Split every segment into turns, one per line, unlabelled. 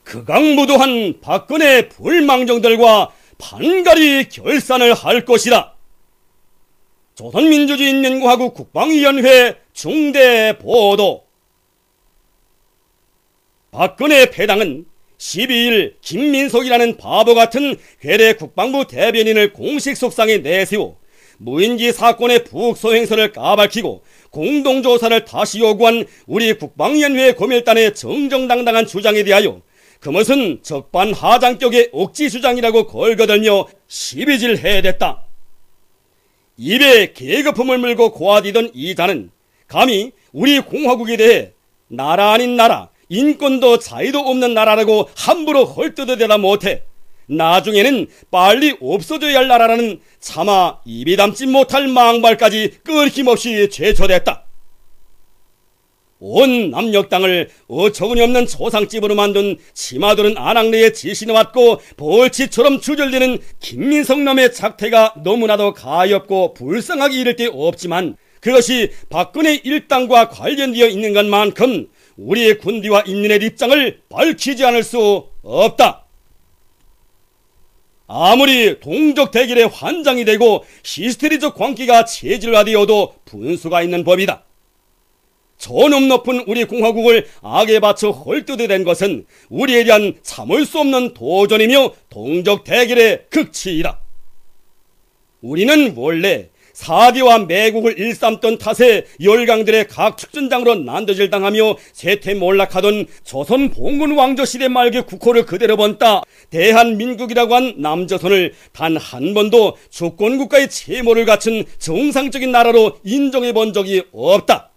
극악무도한 박근혜 불망정들과 반가리 결산을 할 것이다. 조선민주주의인민공화국 국방위원회 중대보도. 박근혜 패당은 12일 김민석이라는 바보같은 괴뢰 국방부 대변인을 공식 속상에 내세워 무인기 사건의 북소행설을 까발키고 공동조사를 다시 요구한 우리 국방위원회 고밀단의 정정당당한 주장에 대하여 그것은 적반하장격의 억지주장이라고 걸거들며 시비질해댔다. 입에 계급품을 물고 고아디던 이 자는 감히 우리 공화국에 대해 나라 아닌 나라, 인권도 자유도 없는 나라라고 함부로 헐뜯어대다 못해 나중에는 빨리 없어져야 할 나라라는 차마 입이 담지 못할 망발까지 끊김없이 제초됐다. 온 남녘땅을 어처구니없는 초상집으로 만든 치마두른 아낙네의 지시에 맞고 벌치처럼 주절되는 김민석놈의 작태가 너무나도 가엾고 불쌍하기 이를 데 없지만 그것이 박근혜 일당과 관련되어 있는 것만큼 우리의 군대와 인민의 입장을 밝히지 않을 수 없다. 아무리 동족 대결의 환장이 되고 히스테리적 광기가 체질화되어도 분수가 있는 법이다. 저놈 높은 우리 공화국을 악에 바쳐 헐뜯어댄 것은 우리에 대한 참을 수 없는 도전이며 동족 대결의 극치이다. 우리는 원래 사대와 매국을 일삼던 탓에 열강들의 각 축전장으로 난도질 당하며 쇠퇴몰락하던 조선 봉건 왕조 시대 말기 국호를 그대로 번따 대한민국이라고 한 남조선을 단 한 번도 주권국가의 채모를 갖춘 정상적인 나라로 인정해 본 적이 없다.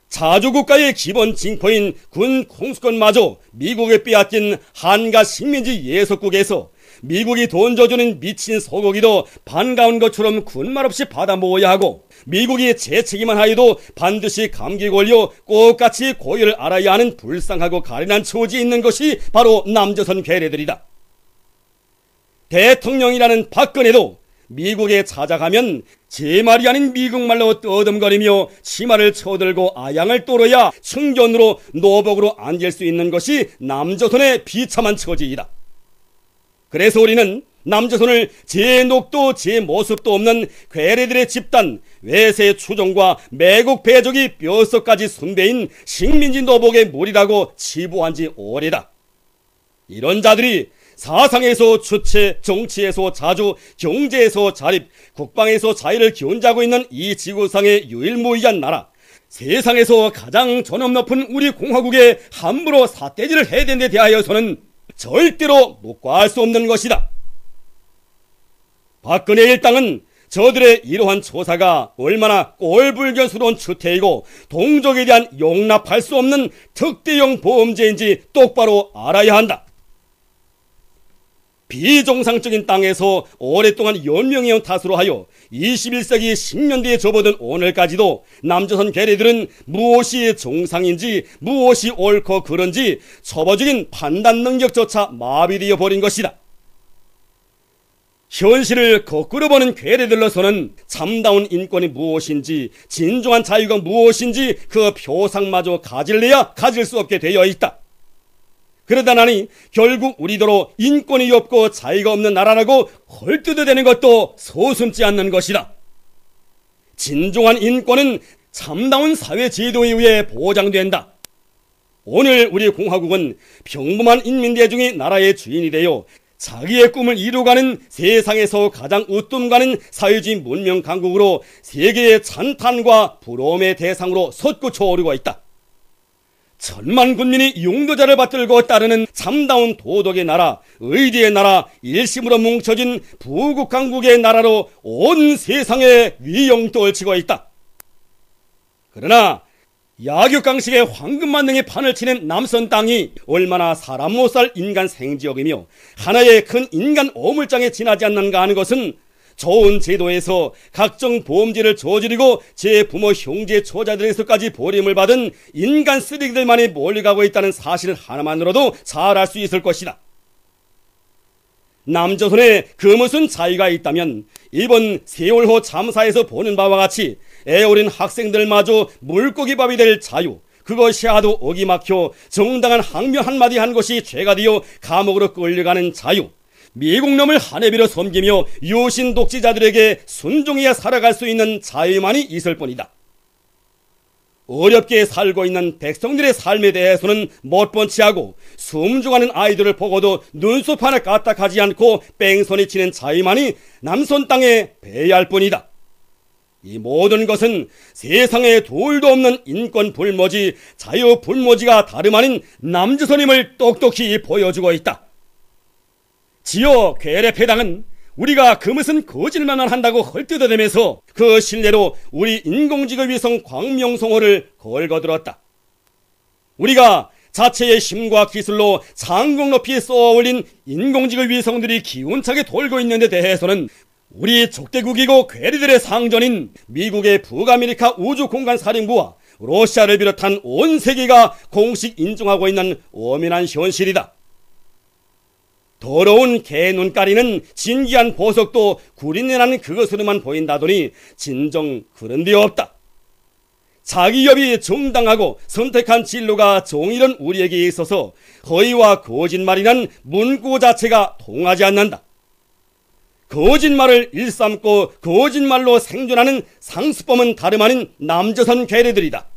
자주국가의 기본 징표인 군 공수권마저 미국에 빼앗긴 한가 식민지 예속국에서 미국이 돈 줘주는 미친 소고기도 반가운 것처럼 군말 없이 받아 먹어야 하고 미국이 재채기만 하여도 반드시 감기 걸려 꼭같이 고열을 알아야 하는 불쌍하고 가련한 처지에 있는 것이 바로 남조선 괴뢰들이다. 대통령이라는 박근혜도 미국에 찾아가면 제 말이 아닌 미국말로 떠듬거리며 치마를 쳐들고 아양을 떨어야 충견으로 노복으로 앉을 수 있는 것이 남조선의 비참한 처지이다. 그래서 우리는 남조선을 제 녹도 제 모습도 없는 괴뢰들의 집단, 외세 추종과 매국 배족이 뼛속까지 순배인 식민지 노복의 무리라고 치부한 지 오래다. 이런 자들이 사상에서 주체, 정치에서 자주, 경제에서 자립, 국방에서 자유를 기원자고 있는 이 지구상의 유일무이한 나라, 세상에서 가장 존엄 높은 우리 공화국에 함부로 삿대질을 해야 되는 데 대하여서는 절대로 묵과할 수 없는 것이다. 박근혜 일당은 저들의 이러한 조사가 얼마나 꼴불견스러운 추태이고 동족에 대한 용납할 수 없는 특대형 범죄인지 똑바로 알아야 한다. 비정상적인 땅에서 오랫동안 연명해온 탓으로 하여 21세기 10년대에 접어든 오늘까지도 남조선 괴뢰들은 무엇이 정상인지 무엇이 옳고 그른지 초보적인 판단 능력조차 마비되어 버린 것이다. 현실을 거꾸로 보는 괴뢰들로서는 참다운 인권이 무엇인지 진정한 자유가 무엇인지 그 표상마저 가질래야 가질 수 없게 되어 있다. 그러다 나니 결국 우리더러 인권이 없고 자유가 없는 나라라고 헐뜯어대는 것도 서슴지 않는 것이다. 진정한 인권은 참다운 사회제도에 의해 보장된다. 오늘 우리 공화국은 평범한 인민대중이 나라의 주인이 되어 자기의 꿈을 이루어가는 세상에서 가장 우뚝가는 사회주의 문명 강국으로 세계의 찬탄과 부러움의 대상으로 솟구쳐 오르고 있다. 천만 군민이 용도자를 받들고 따르는 참다운 도덕의 나라, 의리의 나라, 일심으로 뭉쳐진 부국강국의 나라로 온 세상에 위용떨치고 있다. 그러나 야격강식의 황금만능의 판을 치는 남선 땅이 얼마나 사람 못 살 인간 생지역이며 하나의 큰 인간 오물장에 지나지 않는가 하는 것은 좋은 제도에서 각종 범죄를 저지르고 제 부모 형제 처자들에서까지 버림을 받은 인간 쓰레기들만이 몰려가고 있다는 사실 하나만으로도 잘 알 수 있을 것이다. 남조선에 그 무슨 자유가 있다면 이번 세월호 참사에서 보는 바와 같이 애어린 학생들마저 물고기밥이 될 자유, 그것이 하도 어기막혀 정당한 항명 한마디 한 것이 죄가 되어 감옥으로 끌려가는 자유, 미국놈을 하늘비로 섬기며 유신 독재자들에게 순종해야 살아갈 수 있는 자유만이 있을 뿐이다. 어렵게 살고 있는 백성들의 삶에 대해서는 못본치하고 숨죽하는 아이들을 보고도 눈썹 하나 까딱하지 않고 뺑소니 치는 자유만이 남선 땅에 배회할 뿐이다. 이 모든 것은 세상에 둘도 없는 인권 불모지, 자유 불모지가 다름 아닌 남조선임을 똑똑히 보여주고 있다. 지어 괴뢰패당은 우리가 그 무슨 거짓말만 한다고 헐뜯어대면서 그 신뢰로 우리 인공지구 위성 광명성호를 걸거들었다. 우리가 자체의 힘과 기술로 장공 높이 쏘아올린 인공지구 위성들이 기운차게 돌고 있는 데 대해서는 우리 적대국이고 괴뢰들의 상전인 미국의 북아메리카 우주공간사령부와 러시아를 비롯한 온 세계가 공식 인정하고 있는 엄연한 현실이다. 더러운 개 눈가리는 진기한 보석도 구린내나는 그것으로만 보인다더니 진정 그런 데 없다. 자기협이 정당하고 선택한 진로가 정의로운 우리에게 있어서 허위와 거짓말이란 문구 자체가 통하지 않는다. 거짓말을 일삼고 거짓말로 생존하는 상습범은 다름 아닌 남조선 괴뢰들이다.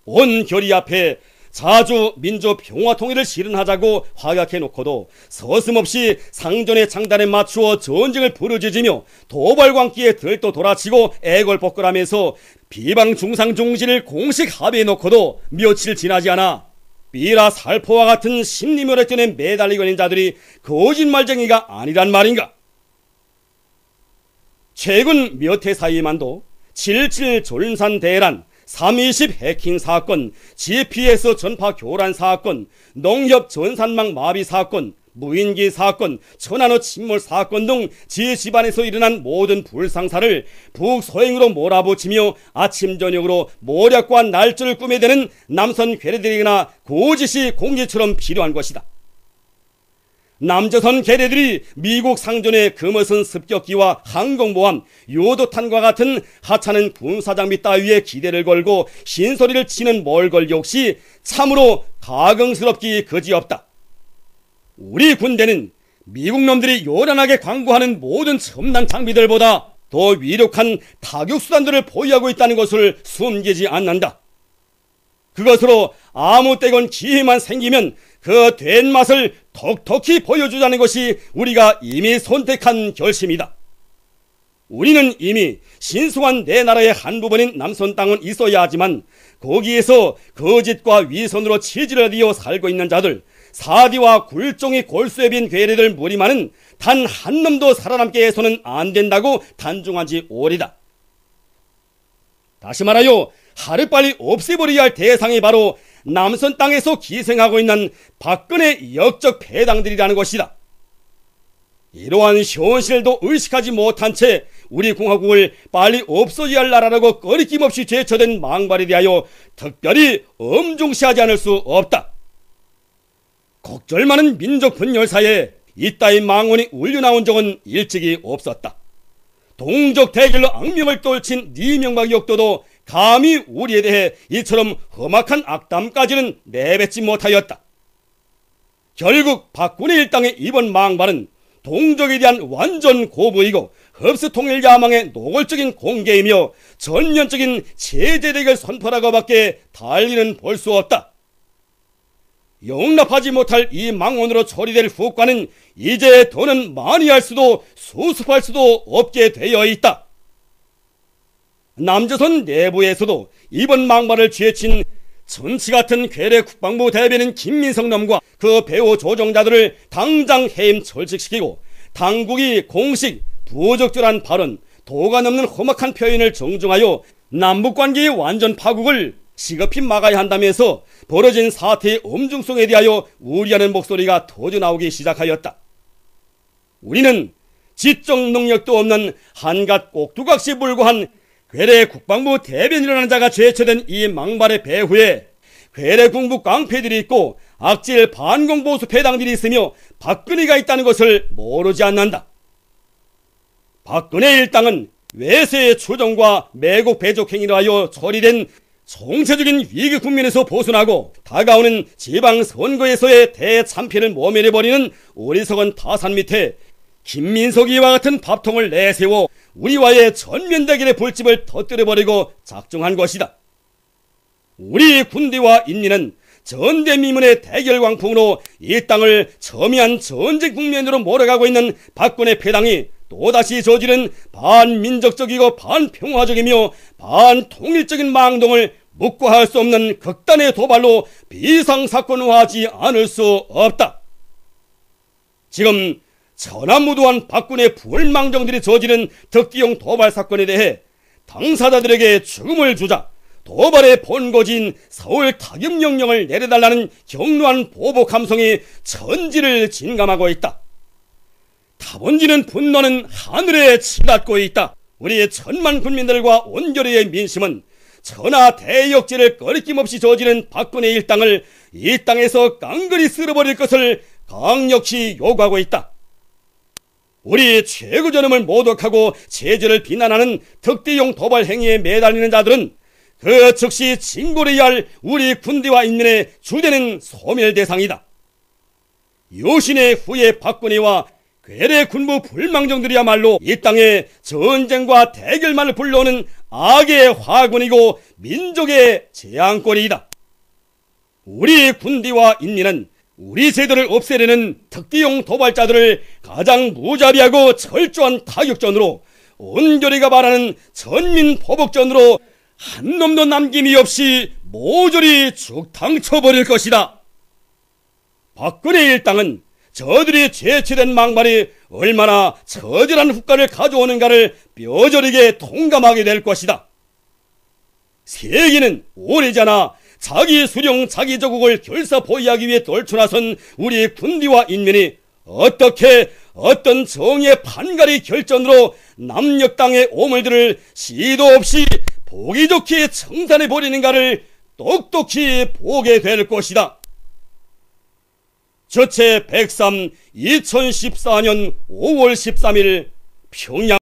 온 결의 앞에 자주 민주평화통일을 실현하자고 확약해놓고도 서슴없이 상전의 장단에 맞추어 전쟁을 부르짖으며 도발광기에 들떠 돌아치고 애걸복걸하면서 비방중상중지를 공식 합의해놓고도 며칠 지나지 않아 삐라 살포와 같은 심리묘력전에 매달리고 있는 자들이 거짓말쟁이가 아니란 말인가? 최근 몇 해 사이에만도 7.7 졸산 대란, 3.20 해킹 사건, GPS 전파 교란 사건, 농협 전산망 마비 사건, 무인기 사건, 천안호 침몰 사건 등 지 집안에서 일어난 모든 불상사를 북소행으로 몰아붙이며 아침 저녁으로 모략과 날조를 꾸며대는 남선 괴뢰들이거나 거짓이 공기처럼 필요한 것이다. 남조선 괴뢰들이 미국 상전의 금어선 습격기와 항공모함, 요도탄과 같은 하찮은 군사장비 따위에 기대를 걸고 신소리를 치는 몰걸 역시 참으로 가긍스럽기 그지없다. 우리 군대는 미국 놈들이 요란하게 광고하는 모든 첨단 장비들보다 더 위력한 타격수단들을 보유하고 있다는 것을 숨기지 않는다. 그것으로 아무 때건 기회만 생기면 그 된 맛을 톡톡히 보여주자는 것이 우리가 이미 선택한 결심이다. 우리는 이미 신성한 내 나라의 한 부분인 남선 땅은 있어야 하지만 거기에서 거짓과 위선으로 치질을 이어 살고 있는 자들, 사디와 굴종이 골수에 빈 괴뢰들 무리만은 단 한 놈도 살아남게 해서는 안 된다고 단중한 지 오래다. 다시 말하여 하루빨리 없애버려야 할 대상이 바로 남선 땅에서 기생하고 있는 박근혜 역적 패당들이라는 것이다. 이러한 현실도 의식하지 못한 채 우리 공화국을 빨리 없어져야 할 나라라고 꺼리낌 없이 제쳐된 망발에 대하여 특별히 엄중시하지 않을 수 없다. 곡절 많은 민족 분열사에 이따위 망언이 울려나온 적은 일찍이 없었다. 동족 대결로 악명을 떨친 이명박 역도도 감히 우리에 대해 이처럼 험악한 악담까지는 내뱉지 못하였다. 결국 박근혜 일당의 이번 망발은 동족에 대한 완전 고부이고 흡수통일 야망의 노골적인 공개이며 전면적인 체제대결 선포라고밖에 달리는 볼 수 없다. 용납하지 못할 이 망언으로 처리될 후과는 이제 더는 많이 할 수도 수습할 수도 없게 되어 있다. 남조선 내부에서도 이번 망발을 쥐어친 전치같은 괴뢰 국방부 대변인 김민성 놈과 그 배후 조종자들을 당장 해임 철직시키고 당국이 공식 부적절한 발언, 도가 넘는 험악한 표현을 정중하여 남북관계의 완전 파국을 시급히 막아야 한다면서 벌어진 사태의 엄중성에 대하여 우려하는 목소리가 터져 나오기 시작하였다. 우리는 지적 능력도 없는 한갓 꼭두각시 불구한 괴뢰 국방부 대변인이라는 자가 죄쳐된 이 망발의 배후에 괴뢰 군부 깡패들이 있고 악질 반공보수 패당들이 있으며 박근혜가 있다는 것을 모르지 않는다. 박근혜 일당은 외세의 추종과 매국 배족 행위로 하여 처리된 총체적인 위기 국면에서 벗어나고 다가오는 지방선거에서의 대참패를 모면해버리는 어리석은 타산 밑에 김민석이와 같은 밥통을 내세워 우리와의 전면 대결의 불집을 터뜨려버리고 작정한 것이다. 우리 군대와 인민은 전대미문의 대결 광풍으로 이 땅을 첨예한 전쟁 국면으로 몰아가고 있는 박근혜 패당이 또다시 저지른 반민족적이고 반평화적이며 반통일적인 망동을 묵과할 수 없는 극단의 도발로 비상사건화하지 않을 수 없다. 지금 천하무도한 박군의 불망정들이 저지른 덕기용 도발 사건에 대해 당사자들에게 죽음을 주자 도발의 본거지인 서울 타격명령을 내려달라는 격노한 보복 함성이 천지를 진감하고 있다. 타번지는 분노는 하늘에 치닫고 있다. 우리 천만 국민들과 온결의 민심은 천하 대역죄를 꺼리낌없이 저지른 박근혜 일당을 이 땅에서 깡그리 쓸어버릴 것을 강력히 요구하고 있다. 우리 최고전엄을 모독하고 체제를 비난하는 덕대용 도발 행위에 매달리는 자들은 그 즉시 징벌해야 할 우리 군대와 인민의 주되는 소멸 대상이다. 요신의 후예 박근혜와 괴뢰 군부 불망정들이야말로 이 땅에 전쟁과 대결만을 불러오는 악의 화군이고 민족의 재앙거리이다. 우리 군대와 인민은 우리 제도를 없애려는 특기용 도발자들을 가장 무자비하고 철저한 타격전으로 온결이가 말하는 전민포복전으로 한 놈도 남김이 없이 모조리 죽탕쳐버릴 것이다. 박근혜 일당은 저들이 제치된 망발이 얼마나 처절한 후과를 가져오는가를 뼈저리게 통감하게 될 것이다. 세계는 오래전에 자기 수령 자기 조국을 결사포위하기 위해 떨쳐나선 우리 군대와 인민이 어떻게 어떤 정의의 판가리 결전으로 남녘땅의 오물들을 시도 없이 보기 좋게 청산해버리는가를 똑똑히 보게 될 것이다. 저체 103 2014년 5월 13일 평양